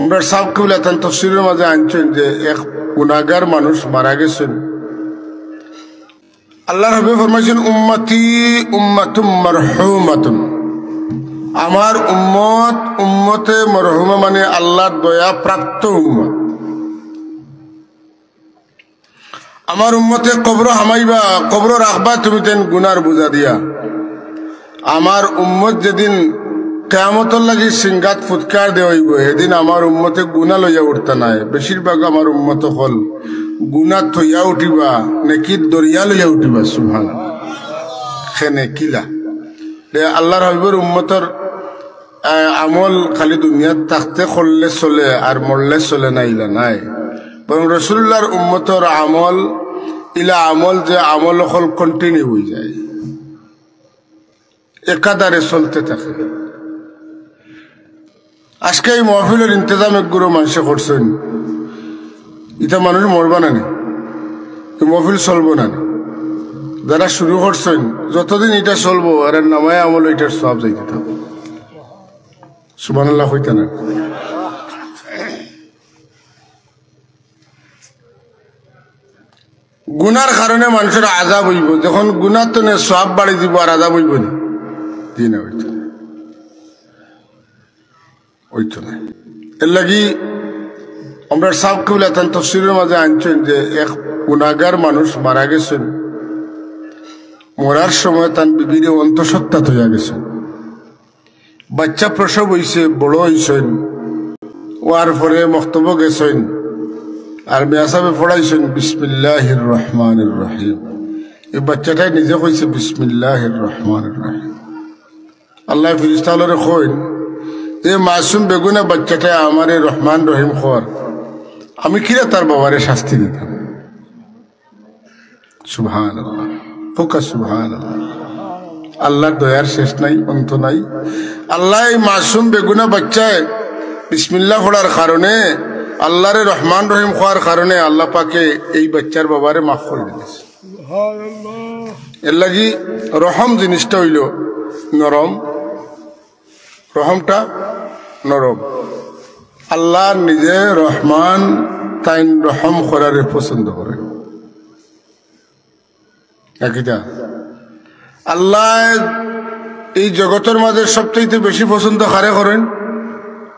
আমরা সাব কবিলা তান তফসিরের মাঝে আনছেন যে এক গুনাহগার মানুষ মারা গেছেন। আল্লাহর হাবিব ফরমাইছেন উম্মতি উম্মাতুম মারহুমাতুন, আমার উম্মত উম্মতে মরহুমা মানে আল্লাহর দয়া প্রাপ্ত উম্মত। আমার উম্মতে কবর হামাইবা, কবর রাখবা তুমি তেন গুনার বোঝা দিয়া। আমার উম্মত যেদিন কিয়ামতের লাগি সিংগাত ফুৎকার দেওয়াইব, সেদিন আমার উম্মতে গুনা লইয়া উঠতা নাই। বেশিরভাগ আমার উম্মত হল গুনা থইয়া উঠিবা, নেকির দরিয়া লইয়া উঠিবা। সুবহানাল্লাহ, সে নেকিলা আল্লাহর হাবিবের উম্মতর আমল খালি দুনিয়াত থাকতে করলে চলে আর মরলে চলে না, ইলা নাই। বরং রাসূলুল্লাহর উম্মতর আমল ইলা আমল যে আমল হল কন্টিনিউ হয়ে যায়, একাধারে চলতে থাকে। আজকে এই মহফিলের ইন্তজাম একগুলো মানুষে করছেন, এটা মানুষ মরবা না, এই মহফিল চলবো না। যারা শুরু করছেন যতদিন এটা চলবো আর নামায় আমল এটার সব যাইতে থাকবো। সুবহানাল্লাহ হইতে না। গুনার কারণে মানুষের আযাব হইব, যখন গুনার তো সব বাড়ি দিব আর আযাব হইব না, দিন হইতো না। এর লাগি আমরা সাব কবিলা তান তফসিরের মাঝে আনছেন যে এক গুনাহগার মানুষ মারা গেছেন। মরার সময় তার বিবির অন্তঃসত্ত্বা হইয়া গেছে, বাচ্চা প্রসব হইছে, বড় হইছেন, ওয়ার পরে মক্তব্য গেছেন আর মেয়াসাবে পড়াইছেন বিসমিল্লাহির রহমানির রহিম। এই বাচ্চাটাই নিজে কইছে বিসমিল্লাহির রহমানির রহিম। আল্লাহ ফিরিস্তালরে কইন যে মাসুম বেগুনা বাচ্চাটা আমারে রহমান রহিম খোয়ার, আমি কিরা তার বাবারে শাস্তি দিতাম। সুবহানাল্লাহ, ফুকা সুবহানাল্লাহ। আল্লাহর দয়ার শেষ নাই, অন্ত নাই। আল্লাহ এই মাসুম বেগুনা বাচ্চায় বিসমিল্লাহ পড়ার কারণে, আল্লাহরে রহমান রহিম খোয়ার কারণে আল্লাহ পাকে এই বাচ্চার বাবারে মাফ করে দিয়েছে। এর লাগি রহম জিনিসটা হইল নরম, রহমটা নরম। আল্লাহ নিজে রহমান, তাই রহম করারে পছন্দ করে। আল্লাহ এই জগতের মাঝে সবচাইতে বেশি পছন্দ কারে করেন?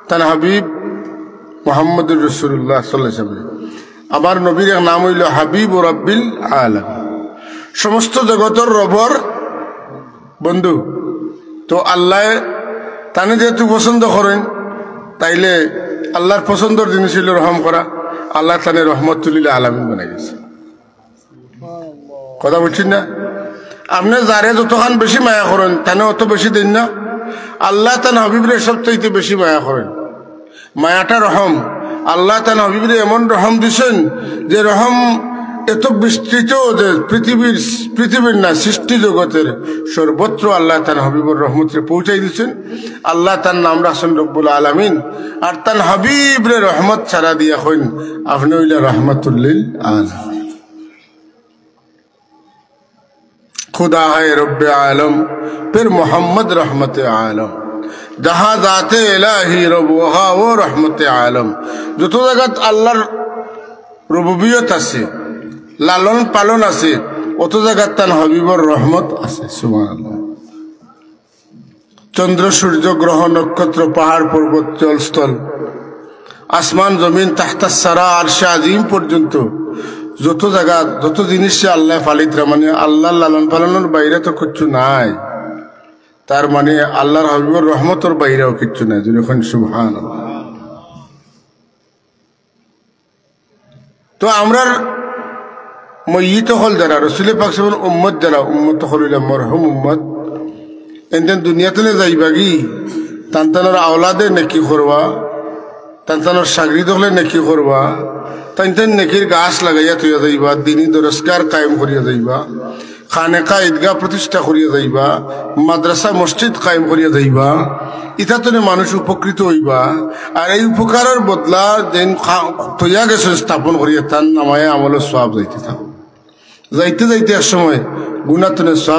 তার হাবিব মুহাম্মদুর রাসূলুল্লাহ সাল্লাল্লাহু আলাইহি ওয়াসাল্লাম। আমার নবীর নাম হইল হাবিব রাব্বিল আলামিন, সমস্ত জগতের রবর বন্ধু। তো আল্লাহ তানে যেহেতু পছন্দ করেন, তাইলে আল্লাহর পছন্দর জিনিস হইল রহম করা। আল্লাহ তানে রহমতুল্লিল আলামিন বানাই গেছে। কথা বলছেন না? আপনি যারে যতখান বেশি মায়া করেন তানে অত বেশি দিন না। আল্লাহ তান হাবিবরে সবচাইতে বেশি মায়া করেন, মায়াটা রহম। আল্লাহ তান হাবিবরে এমন রহম দিছেন যে রহম এত বিস্তৃত যে পৃথিবীর না সৃষ্টি জগতের সর্বত্র আল্লাহ তান হাবিবর রহমতে পৌঁছাই দিচ্ছেন। আল্লাহ তার নাম রাখছেন রব্বুল আলামিন, আর তান হাবিবরে রহমত ছাড়া দিয়া হইন আপনি হইলা রহমতুল্লিল আলামিন। खुदा है रब्बे आलम, फिर मोहम्मद रहमत आलम। जहाँ जाते इलाही रब वहाँ वो रहमत आलम। যত জায়গাত আল্লাহর রুবুবিয়ত আছে, লালন পালন আছে, অত জায়গাত তার হাবিবর রহমত আছে। সুবহানাল্লাহ। চন্দ্র সূর্য গ্রহ নক্ষত্র পাহাড় পর্বত জলস্থল আসমান জমিন তাহতাস সারা আরশে আজিম পর্যন্ত যত জায়গা যত জিনিস আল্লাহ পালিতরা, মানে আল্লাহ লালন পালনের বাইরে তো কিচ্ছু নাই। তার মানে আল্লাহর হাবিবর রহমতের বাইরেও কিচ্ছু নাই। যখন সুবহানাল্লাহ। তো আমরা ময়িত হল যারা রাসূল পাক সাল্লাল্লাহু আলাইহি ওয়াসাল্লাম উম্মত, যারা উম্মত হল মরহুম উম্মত, এনতেন দুনিয়াতে যাইবাগি তান্তানোর আওলাদে নেকি করবা, তান্তানোর সাগরিদ হলে নেকি করবা, তাই নেকির গাছ লাগাইয়া তুইয়া যাইবা, দিনী দরজগার কায়েম করিয়া যাইবা, খানেকা ঈদগাহ প্রতিষ্ঠা করিয়া যাইবা, মাদ্রাসা মসজিদ কায়েম করিয়া যাইবা। ইতাতনে মানুষ উপকৃত হইবা। আর এই উপকারের বদলা যেন তৈয়া গেছেন স্থাপন করিয়া তার নামায় আমলের সওয়াব যাইতে থাকো। যাইতে যাইতে এক সময় গুনাতনে সওয়াব